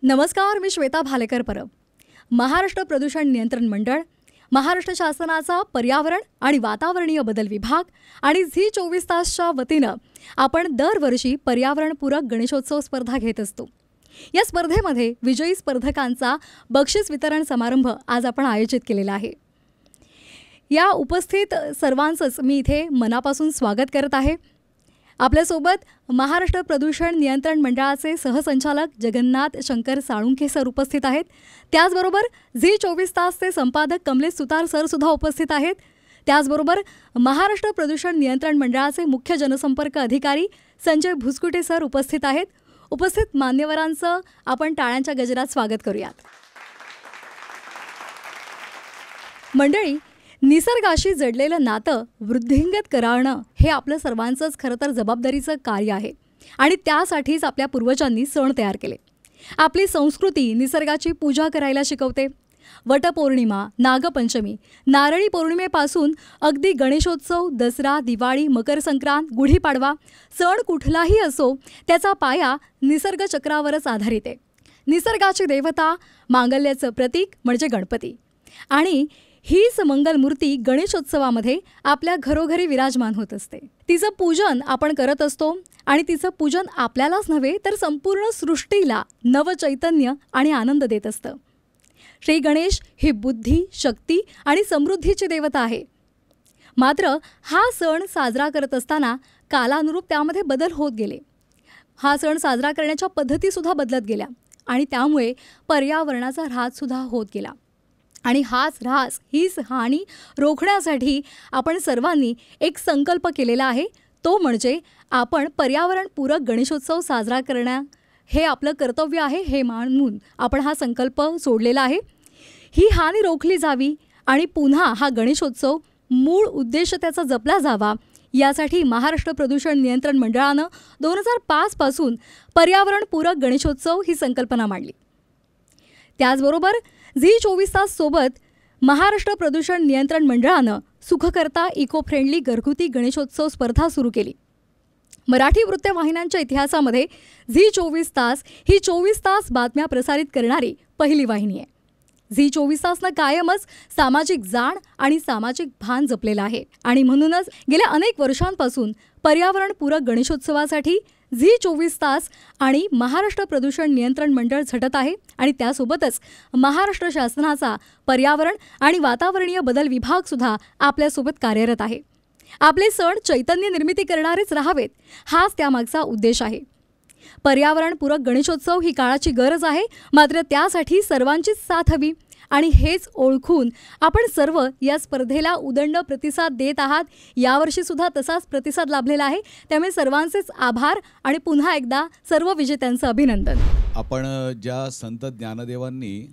नमस्कार, मी श्वेता भालेकर परब. महाराष्ट्र प्रदूषण नियंत्रण मंडळ, महाराष्ट्र शासनाचा पर्यावरण आणि वातावरणीय बदल विभाग आणि झी 24 तासच्या वतीनं आपण दरवर्षी पर्यावरणपूरक गणेशोत्सव स्पर्धा घेत असतो. या स्पर्धेमध्ये विजयी स्पर्धकांचा बक्षीस वितरण समारंभ आज आपण आयोजित केलेला आहे. या उपस्थित सर्वांचंच मी इथे मनापासून स्वागत करत आहे. आपल्यासोबत महाराष्ट्र प्रदूषण नियंत्रण मंडळाचे सहसंचालक जगन्नाथ शंकर साळुंखे सर उपस्थित आहेत. त्याचबरोबर झी 24 तासचे संपादक कमलेश सुतार सर सुद्धा उपस्थित आहेत. त्याचबरोबर महाराष्ट्र प्रदूषण नियंत्रण मंडळाचे मुख्य जनसंपर्क अधिकारी संजय भुसकुटे सर उपस्थित आहेत. उपस्थित मान्यवरांचं आपण टाळ्यांच्या गजरात स्वागत करूयात. मंडळी, निसर्गाशी जडलेलं नातं वृद्धिंगत करावणं हे आपलं सर्वांचंच खरं तर जबाबदारीचं कार्य आहे आणि त्यासाठीच आपल्या पूर्वजांनी सण तयार केले. आपली संस्कृती निसर्गाची पूजा करायला शिकवते. वटपौर्णिमा, नागपंचमी, नारळी पौर्णिमेपासून अगदी गणेशोत्सव, दसरा, दिवाळी, मकर संक्रांत, गुढीपाडवा, सण कुठलाही असो त्याचा पाया निसर्ग चक्रावरच आधारित आहे. निसर्गाची देवता, मांगल्याचं प्रतीक म्हणजे गणपती, आणि हीच मंगलमूर्ती गणेशोत्सवामध्ये आपल्या घरोघरी विराजमान होत असते. तिचं पूजन आपण करत असतो आणि तिचं पूजन आपल्यालाच नव्हे तर संपूर्ण सृष्टीला नवचैतन्य आणि आनंद देत असतं. श्री गणेश ही बुद्धी, शक्ती आणि समृद्धीची देवता आहे. मात्र हा सण साजरा करत असताना कालानुरूप त्यामध्ये बदल होत गेले. हा सण साजरा करण्याच्या पद्धतीसुद्धा बदलत गेल्या आणि त्यामुळे पर्यावरणाचा ऱ्हाससुद्धा होत गेला. आणि हाच ऱ्हास, हीच हानी रोखण्यासाठी आपण सर्वांनी एक संकल्प केलेला आहे. तो म्हणजे आपण पर्यावरणपूरक गणेशोत्सव साजरा करणं हे आपलं कर्तव्य आहे हे मानून आपण हा संकल्प सोडलेला आहे. ही हानी रोखली जावी आणि पुन्हा हा गणेशोत्सव मूळ उद्देश त्याचा जपला जावा यासाठी महाराष्ट्र प्रदूषण नियंत्रण मंडळानं 2005 पासून पर्यावरणपूरक गणेशोत्सव ही संकल्पना मांडली. त्याचबरोबर झी 24 तास सोबत महाराष्ट्र प्रदूषण नियंत्रण मंडळानं सुखकर्ता इको फ्रेंडली घरगुती गणेशोत्सव स्पर्धा सुरू केली. मराठी वृत्तवाहिन्यांच्या इतिहासामध्ये झी 24 तास ही 24 तास बातम्या प्रसारित करणारी पहिली वाहिनी आहे. झी 24 तासनं कायमच सामाजिक जाण आणि सामाजिक भान जपलेलं आहे आणि म्हणूनच गेल्या अनेक वर्षांपासून पर्यावरणपूरक गणेशोत्सवासाठी झी 24 तास आणि महाराष्ट्र प्रदूषण नियंत्रण मंडळ झटत आहे आणि त्यासोबतच महाराष्ट्र शासनाचा पर्यावरण आणि वातावरणीय बदल विभागसुद्धा आपल्यासोबत कार्यरत आहे. आपले सण चैतन्य निर्मिती करणारेच राहावेत हाच त्यामागचा उद्देश आहे. पर्यावरणपूरक गणेशोत्सव ही काळाची गरज आहे, मात्र त्यासाठी सर्वांचीच साथ हवी आणि हेच ओळखून आपण सर्व या स्पर्धेला उदंड प्रतिसाद देत आहात. यावर्षीसुद्धा तसाच प्रतिसाद लाभलेला आहे, त्यामुळे सर्वांचेच आभार आणि पुन्हा एकदा सर्व विजेत्यांचं अभिनंदन. आपण ज्या संत ज्ञानदेवांनी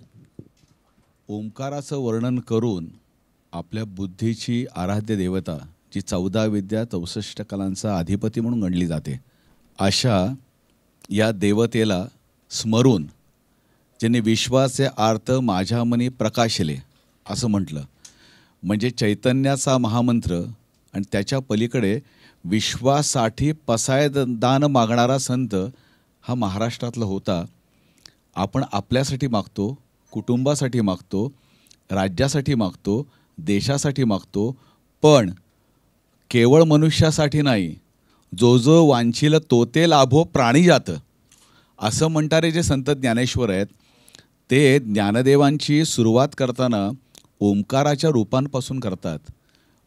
ओंकाराचं वर्णन करून आपल्या बुद्धीची आराध्य देवता, जी 14 विद्या 64 कलांचा अधिपती म्हणून गणली जाते, अशा या देवतेला स्मरून ज्यांनी विश्वाचे आर्त माझ्या मनी प्रकाशले असं म्हटलं, म्हणजे चैतन्याचा महामंत्र आणि त्याच्या पलीकडे विश्वासाठी पसायदान मागणारा संत हा महाराष्ट्रातला होता. आपण आपल्यासाठी मागतो, कुटुंबासाठी मागतो, राज्यासाठी मागतो, देशासाठी मागतो, पण केवळ मनुष्यासाठी नाही. जो जो वांछील तो ते लाभो प्राणी जात असं म्हणणारे जे संत ज्ञानेश्वर आहेत, ते ज्ञानदेवांची सुरुवात करताना ओंकाराच्या रूपांपासून करतात.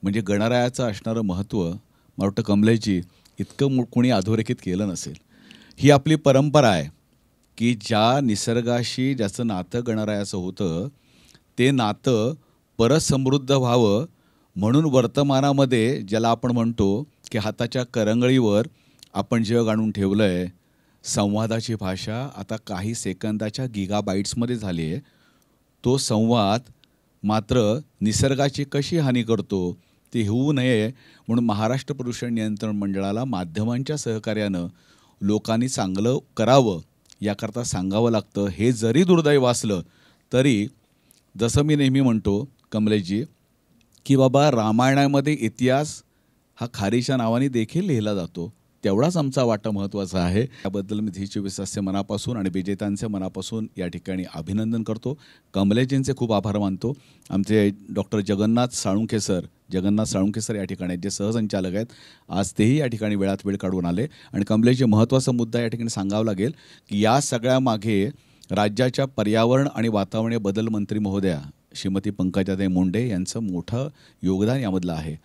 म्हणजे गणरायाचं असणारं महत्त्व मला वाटतं कमलेशजी इतकं कोणी अधोरेखित केलं नसेल. ही आपली परंपरा आहे की ज्या निसर्गाशी ज्याचं नातं गणरायाचं होतं ते नातं परत समृद्ध व्हावं म्हणून वर्तमानामध्ये ज्याला आपण म्हणतो की हाताच्या करंगळीवर आपण जग आणून ठेवलं आहे. संवादाची भाषा आता काही सेकंदाच्या गिगाबाईट्समध्ये झाली आहे. तो संवाद मात्र निसर्गाची कशी हानी करतो ती होऊ नये म्हणून महाराष्ट्र प्रदूषण नियंत्रण मंडळाला माध्यमांच्या सहकार्यानं लोकांनी चांगलं करावं याकरता सांगावं लागतं. हे जरी दुर्दैव असलं तरी जसं मी नेहमी म्हणतो कमलेशजी की बाबा रामायणामध्ये इतिहास हा खारीच्या नावाने देखील लिहिला जातो, तेवढाच आमचा वाटा महत्त्वाचा आहे. त्याबद्दल मी झी 24 तासचे मनापासून आणि विजेत्यांचे मनापासून या ठिकाणी अभिनंदन करतो. कमलेजींचे खूप आभार मानतो. आमचे डॉक्टर जगन्नाथ साळुंखे सर या ठिकाणी जे सहसंचालक आहेत, आज तेही या ठिकाणी वेळात वेळ काढून आले. आणि कमलेशजी, महत्त्वाचा मुद्दा या ठिकाणी सांगावा लागेल की या सगळ्यामागे राज्याच्या पर्यावरण आणि वातावरणीय बदल मंत्री महोदया श्रीमती पंकजाताई मुंडे यांचं मोठं योगदान यामधलं आहे.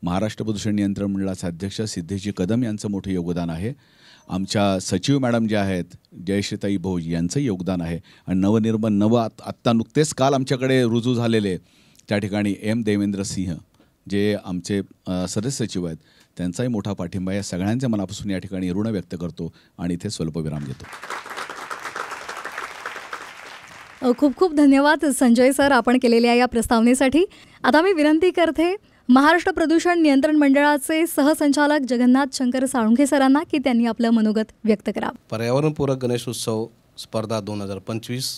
महाराष्ट्र प्रदूषण नियंत्रण मंडळाचे अध्यक्ष सिद्धेशजी कदम यांचं मोठं योगदान आहे. आमच्या सचिव मॅडम ज्या आहेत जयश्रीताई भोज यांचं योगदान आहे. आणि आत्ता नुकतेच काल आमच्याकडे रुजू झालेले त्या ठिकाणी देवेंद्र सिंह जे आमचे सदस्य सचिव आहेत, त्यांचाही मोठा पाठिंबा. या सगळ्यांच्या मनापासून या ठिकाणी ऋण व्यक्त करतो आणि इथे स्वल्पविराम देतो. खूप खूप धन्यवाद संजय सर, आपण केलेल्या या प्रस्तावनेसाठी. आता मी विनंती करते महाराष्ट्र प्रदूषण नियंत्रण मंडळाचे सहसंचालक जगन्नाथ शंकर साळुंखे सरांना की त्यांनी आपलं मनोगत व्यक्त करावं. पर्यावरणपूरक गणेश उत्सव स्पर्धा 2025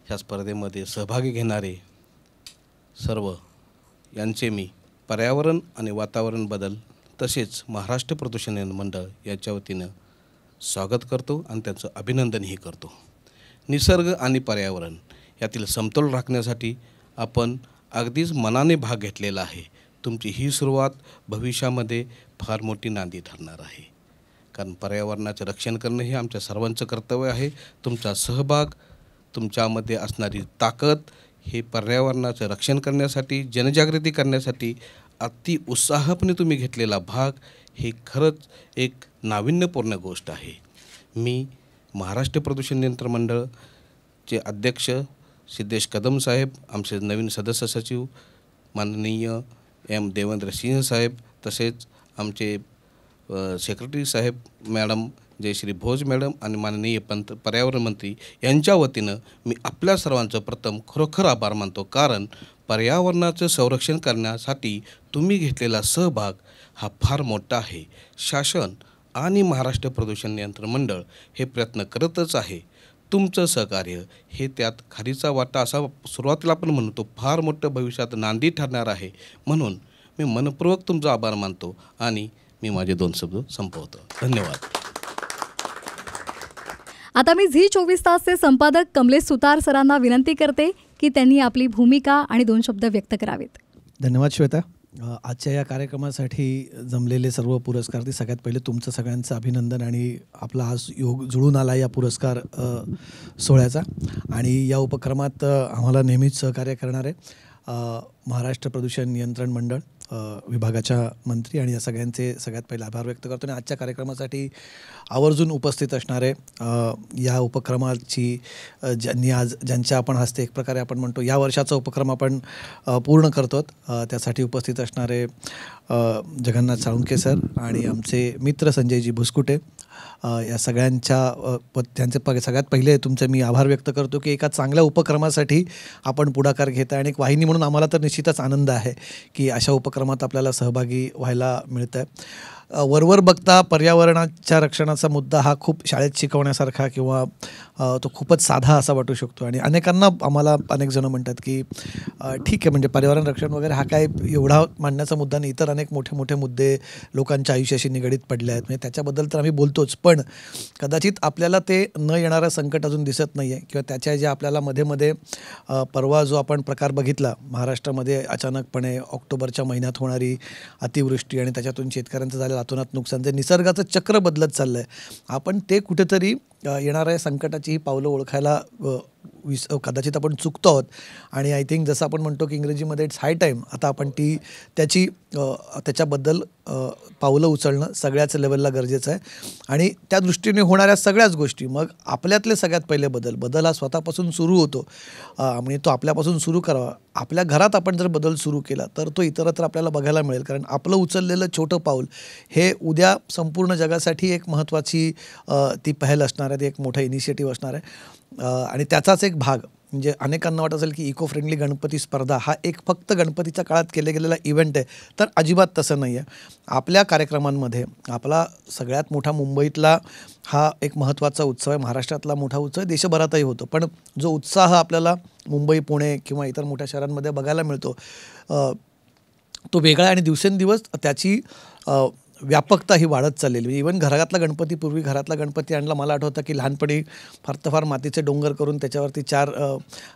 ह्या स्पर्धेमध्ये सहभागी घेणारे सर्व यांचे मी पर्यावरण आणि वातावरण बदल तसेच महाराष्ट्र प्रदूषण नियंत्रण मंडळ याच्या वतीनं स्वागत करतो आणि त्यांचं अभिनंदनही करतो. निसर्ग आणि पर्यावरण यातील समतोल राखण्यासाठी आपण अगदीच मनाने भाग घेतलेला आहे. तुमची ही सुरुवात भविष्यामध्ये फार मोठी नांदी ठरणार आहे. कारण पर्यावरणाचे रक्षण करणं हे आमच्या सर्वांचं कर्तव्य आहे. तुमचा सहभाग, तुमच्यामध्ये असणारी ताकद हे पर्यावरणाचं रक्षण करण्यासाठी, जनजागृती करण्यासाठी अति उत्साहपणे तुम्ही घेतलेला भाग हे खरंच एक नाविन्यपूर्ण गोष्ट आहे. मी महाराष्ट्र प्रदूषण नियंत्रण मंडळचे अध्यक्ष सिद्धेश कदम साहेब, आमचे नवीन सदस्य सचिव माननीय देवेंद्र सिंह साहेब, तसेच आमचे सेक्रेटरी साहेब मॅडम जयश्री भोज मॅडम आणि माननीय पर्यावरण मंत्री यांच्या वतीनं मी आपल्या सर्वांचं प्रथम खरोखर आभार मानतो. कारण पर्यावरणाचं संरक्षण करण्यासाठी तुम्ही घेतलेला सहभाग हा फार मोठा आहे. शासन आणि महाराष्ट्र प्रदूषण नियंत्रण मंडळ हे प्रयत्न करतच आहे. तुमचं सहकार्य हे त्यात खारीचा वाटा असा सुरुवातीला आपण म्हणतो फार मोठं भविष्यात नांदी ठरणार आहे. म्हणून मी मनपूर्वक तुमचा आभार मानतो आणि मी माझे 2 शब्द संपवतो. धन्यवाद. आता मी झी 24 तासचे संपादक कमलेश सुतार सरांना विनंती करते की त्यांनी आपली भूमिका आणि 2 शब्द व्यक्त करावेत. धन्यवाद श्वेता. आजच्या या कार्यक्रमासाठी जमलेले सर्व पुरस्कारार्थी, सगळ्यात पहिले तुमचं सगळ्यांचं अभिनंदन. आणि आपला आज योग जुळून आला या पुरस्कार सोहळ्याचा. आणि या उपक्रमात आम्हाला नेहमीच सहकार्य करणारे महाराष्ट्र प्रदूषण नियंत्रण मंडळ विभागाच्या मंत्री आणि या सगळ्यांचे सगळ्यात पहिले आभार व्यक्त करतो. आणि आजच्या कार्यक्रमासाठी आवर्जून उपस्थित असणारे या उपक्रमाची ज्यांच्या आपण हस्ते एक प्रकारे आपण म्हणतो या वर्षाचा उपक्रम आपण पूर्ण करतो, त्यासाठी उपस्थित असणारे जगन्नाथ साळुंखे सर आणि आमचे मित्र संजयजी भुसकुटे, या सगळ्यांच्या त्यांचे सगळ्यात पहिले तुमचे मी आभार व्यक्त करतो की एका चांगल्या उपक्रमासाठी आपण पुढाकार घेता. आणि एक वाहिनी म्हणून आम्हाला तर निश्चितच आनंद आहे की अशा उपक्रमात आपल्याला सहभागी व्हायला मिळतं आहे. वरवर बघता पर्यावरणाच्या रक्षणाचा मुद्दा हा खूप शाळेत शिकवण्यासारखा किंवा तो खूपच साधा असा वाटू शकतो. आणि अनेकांना आम्हाला अनेक जण म्हणतात की ठीक आहे, म्हणजे पर्यावरण रक्षण वगैरे हा काय एवढा मांडण्याचा मुद्दा नाही, इतर अनेक मोठे मोठे मुद्दे लोकांच्या आयुष्याशी निगडीत पडले आहेत, म्हणजे त्याच्याबद्दल तर आम्ही बोलतोच. पण कदाचित आपल्याला ते न येणारं संकट अजून दिसत नाही आहे किंवा त्याच्या जे आपल्याला मध्ये परवा जो आपण प्रकार बघितला महाराष्ट्रामध्ये, अचानकपणे ऑक्टोबरच्या महिन्यात होणारी अतिवृष्टी आणि त्याच्यातून शेतकऱ्यांचं झालेलं अतोनात नुकसान, जे निसर्गाचं चक्र बदलत चाललं आहे, आपण ते कुठेतरी येणाऱ्या संकटाची ही पावलं ओळखायला कदाचित आपण चुकतो आहोत. आणि आय थिंक जसं आपण म्हणतो की इंग्रजीमध्ये इट्स हाय टाईम, आता आपण त्याच्याबद्दल पावलं उचलणं सगळ्याच लेवलला गरजेचं आहे. आणि त्या दृष्टीने होणाऱ्या सगळ्याच गोष्टी, मग आपल्यातले सगळ्यात पहिले बदल हा स्वतःपासून सुरू होतो आणि तो आपल्यापासून सुरू करावा. आपल्या घरात आपण जर बदल सुरू केला तर तो इतरत्र आपल्याला बघायला मिळेल, कारण आपलं उचललेलं छोटं पाऊल हे उद्या संपूर्ण जगासाठी एक महत्त्वाची ती पहल असणार आहे, ती एक मोठा इनिशिएटिव्ह असणार आहे. आणि त्याचाच एक भाग म्हणजे अनेकांना वाटत असेल की इको फ्रेंडली गणपती स्पर्धा हा एक फक्त गणपतीच्या काळात केले गेलेला इव्हेंट आहे, तर अजिबात तसं नाही आहे. आपल्या कार्यक्रमांमध्ये आपला सगळ्यात मोठा मुंबईतला हा एक महत्त्वाचा उत्सव आहे, महाराष्ट्रातला मोठा उत्सव आहे, देशभरातही होतो. पण जो उत्साह आपल्याला मुंबई, पुणे किंवा इतर मोठ्या शहरांमध्ये बघायला मिळतो तो वेगळा आणि दिवसेंदिवस त्याची व्यापकता ही वाढत चाललेली. इवन घरातला गणपती, पूर्वी घरातला गणपती आणला, मला आठवतं की लहानपणी फार तर फार मातीचे डोंगर करून त्याच्यावरती 4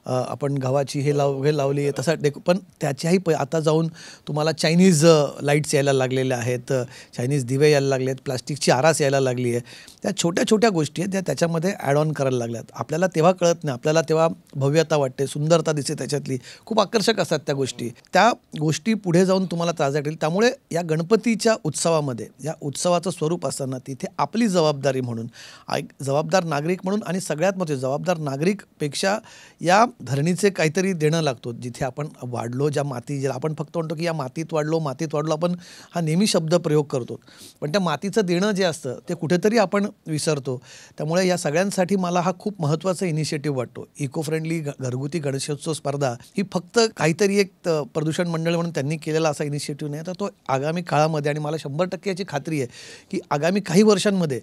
आपण गव्हाची हे लावली तसा पण त्याच्याही आता जाऊन तुम्हाला चायनीज लाईट्स यायला लागलेल्या आहेत, चायनीज दिवे यायला लागले आहेत, प्लास्टिकची आरास यायला लागली आहे. त्या छोट्या छोट्या गोष्टी आहेत त्या त्याच्यामध्ये ॲड ऑन करायला लागल्यात. आपल्याला तेव्हा कळत नाही, आपल्याला तेव्हा भव्यता वाटते, सुंदरता दिसते त्याच्यातली, खूप आकर्षक असतात त्या गोष्टी. त्या गोष्टी पुढे जाऊन तुम्हाला त्रास येईल. त्यामुळे या गणपतीच्या उत्सवामध्ये, या उत्सवाचं स्वरूप असताना तिथे आपली जबाबदारी म्हणून, जबाबदार नागरिक म्हणून, आणि सगळ्यात महत्त्वाचे जबाबदार नागरिकपेक्षा या धरणीचे काहीतरी देणं लागतो. जिथे आपण वाढलो, ज्या माती, ज्याला आपण फक्त म्हणतो की या मातीत वाढलो, आपण हा नेहमी शब्द प्रयोग करतो, पण त्या मातीचं देणं जे असतं ते कुठेतरी आपण विसरतो. त्यामुळे या सगळ्यांसाठी मला हा खूप महत्त्वाचा इनिशिएटिव्ह वाटतो. इको फ्रेंडली घरगुती गणेशोत्सव स्पर्धा ही फक्त काहीतरी एक प्रदूषण मंडळ म्हणून त्यांनी केलेला असा इनिशिएटिव्ह नाही, तर तो आगामी काळामध्ये, आणि मला 100% याची खात्री आहे की आगामी काही वर्षांमध्ये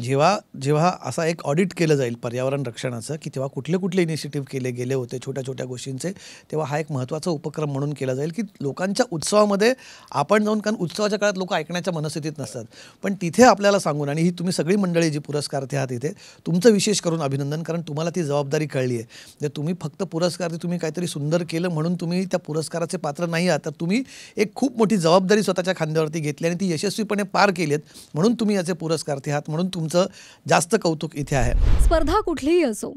जेव्हा असा एक ऑडिट केलं जाईल पर्यावरण रक्षणाचं, की तेव्हा कुठले इनिशिएटिव्ह केले गेले होते छोट्या छोट्या गोष्टींचे, तेव्हा हा एक महत्त्वाचा उपक्रम म्हणून केला जाईल की लोकांच्या उत्सवामध्ये आपण जाऊन, कारण उत्सवाच्या काळात लोक ऐकण्याच्या मनस्थितीत नसतात, पण तिथे आपल्याला सांगून, आणि ही तुम्ही सगळी मंडळी जी पुरस्कारार्थी आहात इथे, तुमचं विशेष करून अभिनंदन, कारण तुम्हाला ती जबाबदारी कळली आहे. जर तुम्ही फक्त पुरस्कारार्थी, तुम्ही काहीतरी सुंदर केलं म्हणून तुम्ही त्या पुरस्काराचे पात्र नाही आहात, तर तुम्ही एक खूप मोठी जबाबदारी स्वतःच्या खांद्यावरती घेतली आणि ती यशस्वीपणे पार केली आहेत, म्हणून तुम्ही याचे पुरस्कारार्थी आहात. म्हणून तुमचं जास्त कौतुक इथे आहे. स्पर्धा कुठलीही असो,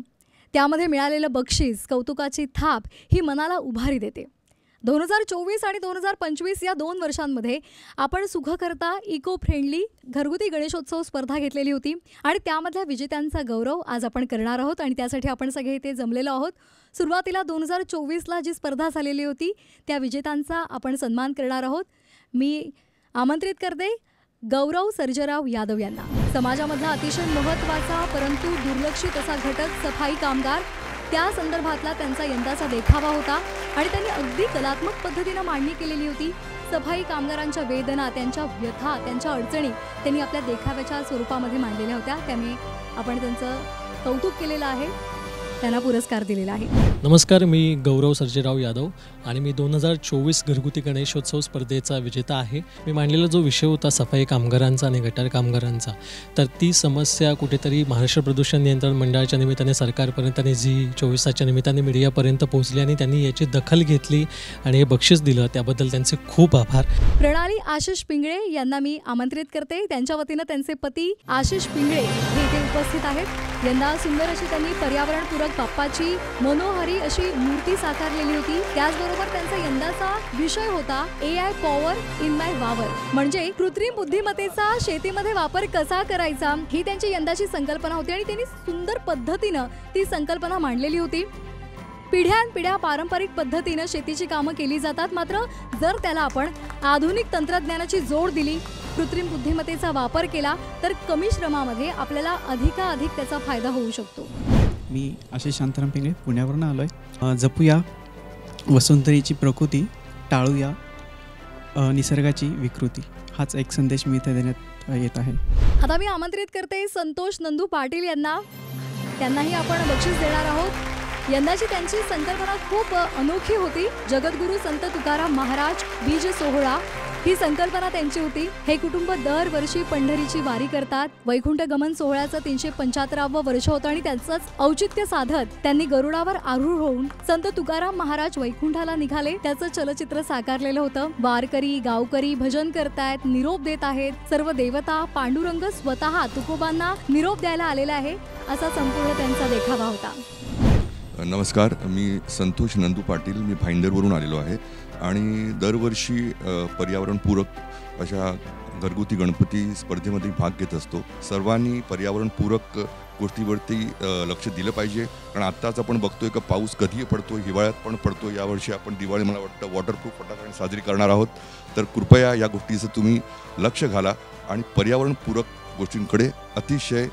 त्यामध्ये मिळालेलं बक्षीस, कौतुकाची थाप ही मनाला उभारी देते. 2024 आणि 2025 या 2 वर्षांमध्ये आपण सुखकर्ता इको फ्रेंडली घरगुती गणेशोत्सव स्पर्धा घेतलेली होती आणि त्यामधल्या विजेत्यांचा गौरव आज आपण करणार आहोत आणि त्यासाठी आपण सगळे इथे जमलेलो आहोत. सुरुवातीला 2024ला जी स्पर्धा झालेली होती त्या विजेत्यांचा आपण सन्मान करणार आहोत. मी आमंत्रित करते गौरव सर्जेराव यादव यांना. समाजामधला अतिशय महत्त्वाचा परंतु दुर्लक्षित असा घटक सफाई कामगार, त्या संदर्भातला त्यांचा यंदाचा देखावा होता आणि त्यांनी अगदी कलात्मक पद्धतीनं मांडणी केलेली होती. सफाई कामगारांच्या वेदना, त्यांच्या व्यथा, त्यांच्या अडचणी त्यांनी आपल्या देखाव्याच्या स्वरूपामध्ये मांडलेल्या होत्या. त्यामुळे आपण त्यांचं कौतुक केलेलं आहे, त्यांना पुरस्कार दिलेला आहे. नमस्कार, मी गौरव सर्जेराव यादव आणि मी 2024 घरगुती गणेशोत्सव स्पर्धेचा विजेता आहे. मी मांडलेला जो विषय होता सफाई कामगारांचा आणि गटार कामगारांचा, तर ती समस्या कुठेतरी महाराष्ट्र प्रदूषण नियंत्रण मंडळाच्या निमित्ताने सरकारपर्यंत आणि झी24 तासच्या निमित्ताने मीडियापर्यंत पोहोचली आणि त्यांनी याची दखल घेतली आणि हे बक्षीस दिलं, त्याबद्दल त्यांचे खूप आभार. प्रणाली आशिष पिंगळे यांना मी आमंत्रित करते. त्यांच्या वतीनं त्यांचे पती आशिष पिंगळे हे इथे उपस्थित आहेत. यंदा सुंदर अशी त्यांनी पर्यावरणपूरक बाप्पाची मनोहारी अशी मूर्ती साकारलेली होती. त्याचबरोबर त्यांचा यंदाचा विषय होता AI पॉवर इन माय वावर, म्हणजे कृत्रिम बुद्धिमत्तेचा शेतीमध्ये वापर कसा करायचा, ही त्यांची यंदाची संकल्पना होती आणि त्यांनी सुंदर पद्धतीनं ती संकल्पना मांडलेली होती. पिढ्यानपिढ्या पारंपरिक पद्धतीनं शेतीची कामं केली जातात, मात्र जर त्याला आपण आधुनिक तंत्रज्ञानाची जोड दिली, कृत्रिम बुद्धिमत्तेचा वापर केला तर कमी श्रमामध्ये आपल्याला अधिकाधिक त्याचा फायदा होऊ शकतो. मी आशिष शांताराम पिंगळे पुण्यावरून आलो आहे. जपूया वसुंधरेची प्रकृती, टाळूया निसर्गाची विकृती, हाच एक संदेश मी इथे देण्यात येत आहे. आता मी आमंत्रित करते संतोष नंदू पाटील यांना. त्यांनाही आपण बक्षीस देणार आहोत. यंदाची त्यांची संकल्पना खूप अनोखी होती. जगद्गुरू संत तुकाराम महाराज बीज सोहळा ही संकल्पना त्यांची होती. हे कुटुंब दरवर्षी पंढरीची वारी करतात. वैकुंठ गमन सोहळ्याचं 375वं वर्ष होतं आणि त्याचंच औचित्य साधत त्यांनी गरुडावर आरूढ होऊन संत तुकाराम महाराज वैकुंठाला निघाले, त्याचं चलचित्र साकारलेलं होतं. वारकरी गावकरी भजन करतायत, निरोप देत आहेत. सर्व देवता, पांडुरंग स्वतः तुकोबांना निरोप द्यायला आलेला आहे, असा संपूर्ण त्यांचा देखावा होता. नमस्कार, मी संतोष नंदू पाटील, मी भाईंदरवरून आलेलो आहे आणि दरवर्षी पर्यावरणपूरक अशा घरगुती गणपती स्पर्धेमध्ये भाग घेत असतो. सर्वांनी पर्यावरणपूरक गोष्टीवरती लक्ष दिलं पाहिजे, कारण आत्ताच आपण बघतोय का पाऊस कधीही पडतो, हिवाळ्यात पण पडतो. यावर्षी आपण दिवाळी मला वाटतं वॉटरप्रूफ फटाके साजरी करणार आहोत, तर कृपया या गोष्टीचं तुम्ही लक्ष घाला आणि पर्यावरणपूरक गोष्टींकडे अतिशय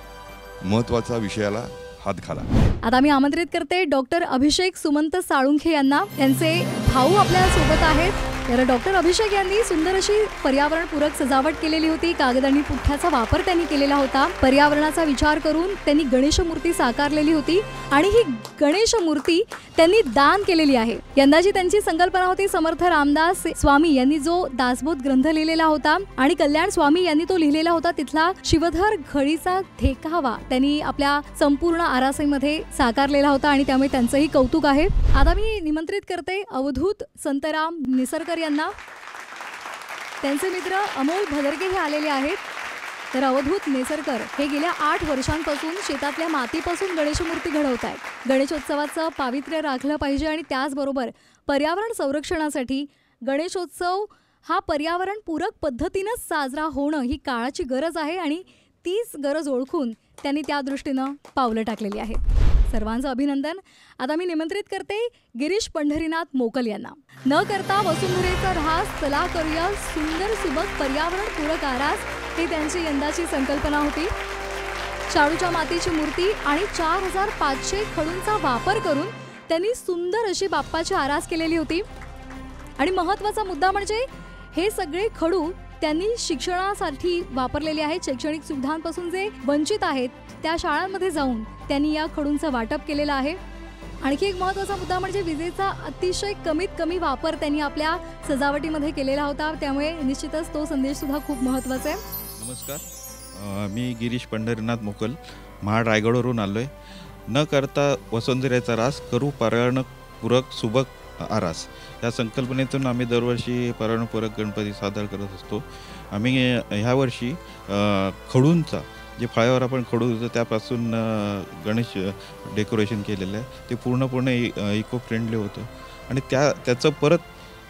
महत्त्वाचा विषयाला हात घाला. आता मी आमंत्रित करते डॉक्टर अभिषेक सुमंत साळुंखे यांना. त्यांचे भाऊ आपल्या सोबत आहेत. तर डॉक्टर अभिषेक यांनी सुंदर अशी पर्यावरणपूरक सजावट केलेली होती. कागद आणि पुठ्ठ्याचा वापर त्यांनी केलेला होता. पर्यावरणाचा विचार करून त्यांनी गणेश मूर्ती साकारलेली होती आणि ही गणेश मूर्ती त्यांनी दान केलेली आहे. यंदाची त्यांची संकल्पना होती समर्थ रामदास स्वामी यांनी जो दासबोध ग्रंथ लिहिलेला होता आणि कल्याण स्वामी यांनी तो लिहिलेला होता. तिथला शिवधर घडीचा देखावा त्यांनी आपल्या संपूर्ण आरासाईमध्ये साकारलेला होता आणि त्यामुळे त्यांचंही कौतुक आहे. आता मी निमंत्रित करते अवधूत संतराम निसरकर यांना. त्यांचे मित्र अमोल भदरगे हे आलेले आहेत. तर अवधूत नेसरकर हे गेल्या 8 वर्षांपासून शेतातल्या मातीपासून गणेश मूर्ती घडवत आहेत. गणेशोत्सवाचं पावित्र्य राखलं पाहिजे आणि त्याचबरोबर पर्यावरण संरक्षणासाठी गणेशोत्सव हा पर्यावरणपूरक पद्धतीनंच साजरा होणं ही काळाची गरज आहे आणि तीच गरज ओळखून त्यांनी त्या दृष्टीनं पावलं टाकलेली आहेत. सर्वांचं अभिनंदन. आता मी निमंत्रित करते गिरीश पंढरीनाथ मोकल यांना. न करता वसुंधरेचा ऱ्हास, चला करूया सुंदर सुबक पर्यावरणपूरक आरास, ही त्यांची यंदाची संकल्पना होती. शाडूच्या मातीची मूर्ती आणि 4500 खडूंचा वापर करून त्यांनी सुंदर अशी बाप्पाची आरास केलेली होती. आणि महत्त्वाचा मुद्दा म्हणजे हे सगळे खडू त्यांनी शिक्षणासाठी वापरलेले आहेत. शैक्षणिक सुविधांपासून जे वंचित आहेत त्या शाळांमध्ये जाऊन त्यांनी या खडूंचं वाटप केलेलं आहे. आणखी एक महत्त्वाचा मुद्दा म्हणजे विजेचा अतिशय कमीत कमी वापर त्यांनी आपल्या सजावटीमध्ये केलेला होता. त्यामुळे निश्चितच तो संदेश सुद्धा खूप महत्त्वाचा आहे. नमस्कार, मी गिरीश पंढरीनाथ मोकल महाड रायगडवरून आलो आहे. न करता वसुंधरेचा रास, करू पर्यावरणपूरक सुबक आरास या संकल्पनेतून आम्ही दरवर्षी पर्यावरणपूरक गणपती सादर करत असतो. आम्ही ह्या वर्षी खडूंचा जे फळ्यावर आपण खडू होतं त्यापासून गणेश डेकोरेशन केलेलं आहे. ते पूर्णपणे इको फ्रेंडली होतं आणि त्याचं परत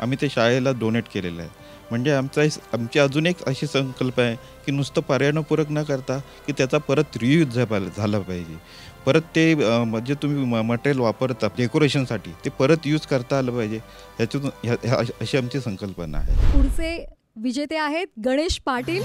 आम्ही ते शाळेला डोनेट केलेलं आहे. म्हणजे आमची अजून एक अशी संकल्प आहे की नुसतं पर्यावरणपूरक न करता की त्याचा परत रियूज झाला पाहिजे. परत ते म्हणजे तुम्ही मटेरियल वापरता डेकोरेशनसाठी ते परत यूज करता आलं पाहिजे. ह्याच्यातून अशी आमची संकल्पना आहे. पुढचे विजेते आहेत गणेश पाटील.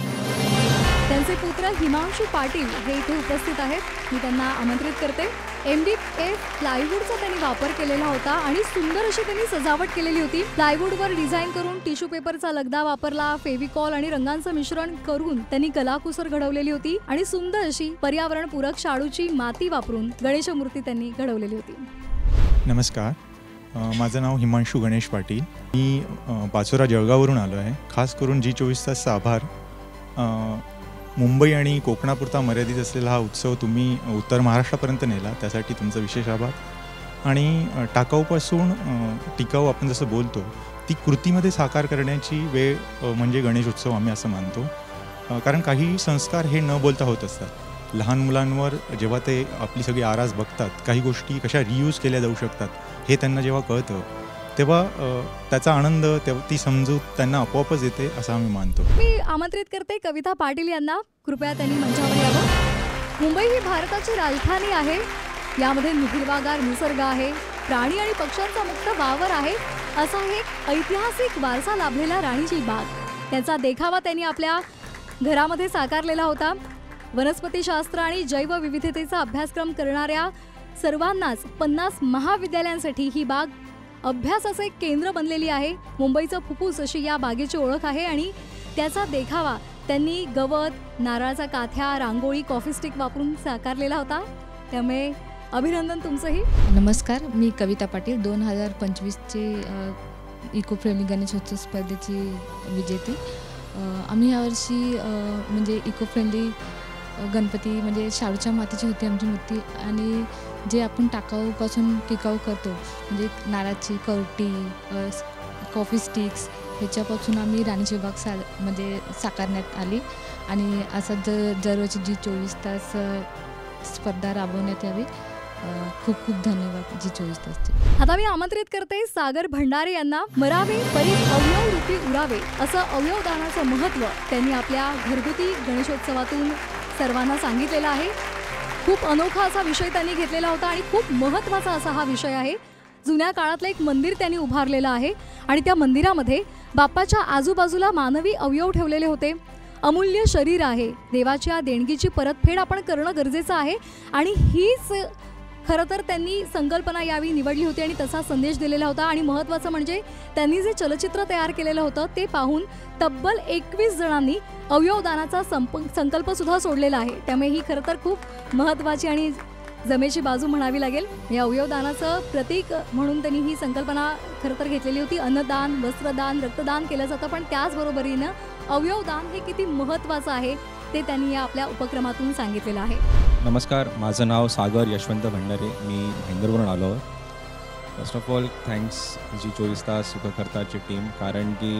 त्यांचे पुत्र हिमांशू पाटील हे इथे उपस्थित आहेत. मी त्यांना आमंत्रित करते. MDF प्लायवूडचा त्यांनी वापर केलेला होता आणि सुंदर अशी त्यांनी सजावट केलेली होती. प्लायवूडवर डिझाईन करून टिश्यू पेपरचा लगदा वापरला, फेविकॉल आणि रंगांचं मिश्रण करून त्यांनी कलाकुसर घडवलेली होती आणि सुंदर अशी पर्यावरणपूरक शाडूची माती वापरून गणेश मूर्ती त्यांनी घडवलेली होती. नमस्कार, माझं नाव हिमांशू गणेश पाटील. मी पाचोरा जळगाववरून आलो आहे. खास करून G24 तासचा आभार. मुंबई आणि कोकणापुरता मर्यादित असलेला हा उत्सव तुम्ही उत्तर महाराष्ट्रापर्यंत नेला, त्यासाठी तुमचा विशेष आभार. आणि टाकाऊपासून टिकाऊ आपण जसं बोलतो ती कृतीमध्ये साकार करण्याची वेळ म्हणजे गणेशोत्सव आम्ही असं मानतो. कारण काही संस्कार हे न बोलता होत असतात. लहान मुलांवर जेव्हा ते आपली सगळी आरास बघतात, काही गोष्टी कशा रियूज केल्या जाऊ शकतात हे त्यांना जेव्हा कळतं तेव्हा त्याचा आनंद, ती समजूत त्यांना आपोआपच येते असं आम्ही मानतो. मी आमंत्रित करते कविता पाटील यांना. कृपया त्यांनी मंचावर यावं. मुंबई ही भारताची राजधानी आहे. यामध्ये हिरवागार निसर्ग आहे, प्राणी आणि पक्ष्यांचा मुक्त वावर आहे. असा एक ऐतिहासिक वारसा लाभलेला राणीची बाग, त्याचा देखावा त्यांनी आपल्या घरामध्ये साकारलेला होता. वनस्पतीशास्त्र आणि जैवविविधतेचा अभ्यासक्रम करणाऱ्या सर्वांनाच 50 महाविद्यालयांसाठी ही बाग अभ्यासाचं एक केंद्र बनलेली आहे. मुंबईचं फुफ्फुस अशी या बागेची ओळख आहे आणि त्याचा देखावा त्यांनी गवत, नारळाचा काथ्या, रांगोळी, कॉफी स्टिक वापरून साकारलेला होता. त्यामुळे अभिनंदन तुमचंही. नमस्कार, मी कविता पाटील, 2025ची इको फ्रेंडली गणेशोत्सव स्पर्धेची विजेती. आम्ही यावर्षी म्हणजे इको फ्रेंडली गणपती म्हणजे शाडूच्या मातीची होती आमची मूर्ती आणि जे आपण टाकाऊपासून टिकाऊ करतो म्हणजे नारळाची कवटी, कॉफी स्टिक्स ह्याच्यापासून आम्ही राणीची बाग म्हणजे साकारण्यात आली आणि असं दरवर्षी G24 तास स्पर्धा राबवण्यात यावी. खूप खूप धन्यवाद G24 तासचे. आता मी आमंत्रित करते सागर भंडारे यांना. मरावे परी अवयव रूपी उरावे असं अवयवदानाचं महत्त्व त्यांनी आपल्या घरगुती गणेशोत्सवातून सर्वांना सांगितलेलं आहे. खूप अनोखा असा विषय त्यांनी घेतलेला होता आणि खूप महत्त्वाचा असा हा विषय आहे. जुन्या काळातलं एक मंदिर त्यांनी उभारलेलं आहे आणि त्या मंदिरामध्ये बाप्पाच्या आजूबाजूला मानवी अवयव ठेवलेले होते. अमूल्य शरीर आहे, देवाच्या देणगीची परतफेड आपण करणं गरजेचं आहे आणि हीच खरं तर त्यांनी संकल्पना यावी निवडली होती आणि तसा संदेश दिलेला होता. आणि महत्त्वाचं म्हणजे त्यांनी जे चलचित्र तयार केलेलं होतं ते पाहून तब्बल 21 जणांनी अवयवदानाचा संकल्पसुद्धा सोडलेला आहे. त्यामुळे ही खरं तर खूप महत्त्वाची आणि जमेची बाजू म्हणावी लागेल. या अवयवदानाचं प्रतीक म्हणून त्यांनी ही संकल्पना खरं तर घेतलेली होती. अन्नदान, वस्त्रदान, रक्तदान केलं जातं, पण त्याचबरोबरीनं अवयवदान हे किती महत्त्वाचं आहे ते त्यांनी या आपल्या उपक्रमातून सांगितलेलं आहे. नमस्कार, माझं नाव सागर यशवंत भंडारे. मी भाईंदरवरून आलो आहे. फर्स्ट ऑफ ऑल थँक्स जी24 सुखकर्ताची टीम, कारण की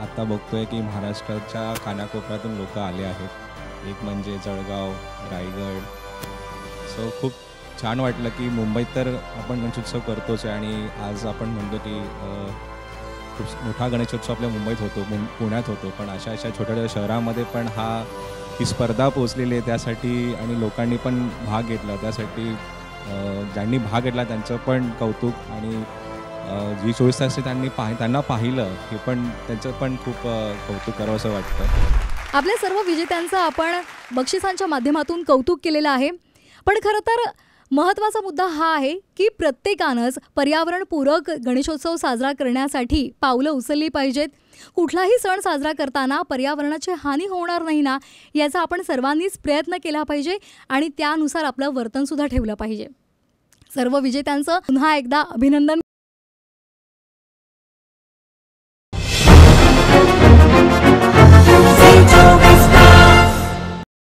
आता बघतोय की महाराष्ट्राच्या कानाकोपऱ्यातून लोक आले आहेत. एक म्हणजे जळगाव, रायगड. सो खूप छान वाटलं की मुंबईत तर आपण गणेशोत्सव करतोच आहे आणि आज आपण म्हणतो की खूप मोठा गणेशोत्सव आपल्या मुंबईत होतो, पुण्यात होतो, पण अशा छोट्या छोट्या शहरामध्ये पण ही स्पर्धा पोचलेली आहे. त्यासाठी आणि लोकांनी पण भाग घेतला, त्यासाठी ज्यांनी भाग घेतला त्यांचं पण कौतुक. आणि जी24 त्यांना पाहिलं हे पण त्यांचं पण खूप कौतुक करावं असं वाटतं. आपल्या सर्व विजेत्यांचं आपण बक्षिसांच्या माध्यमातून कौतुक केलेलं आहे. पण खरं तर महत्त्वाचा मुद्दा हा आहे की प्रत्येकानंच पर्यावरणपूरक गणेशोत्सव साजरा करण्यासाठी पावलं उचलली पाहिजेत. कुठलाही सण साजरा करताना पर्यावरणाची हानी होणार नाही ना, याचा आपण सर्वांनीच प्रयत्न केला पाहिजे आणि त्यानुसार आपलं वर्तनसुद्धा ठेवलं पाहिजे. सर्व विजेत्यांचं पुन्हा एकदा अभिनंदन.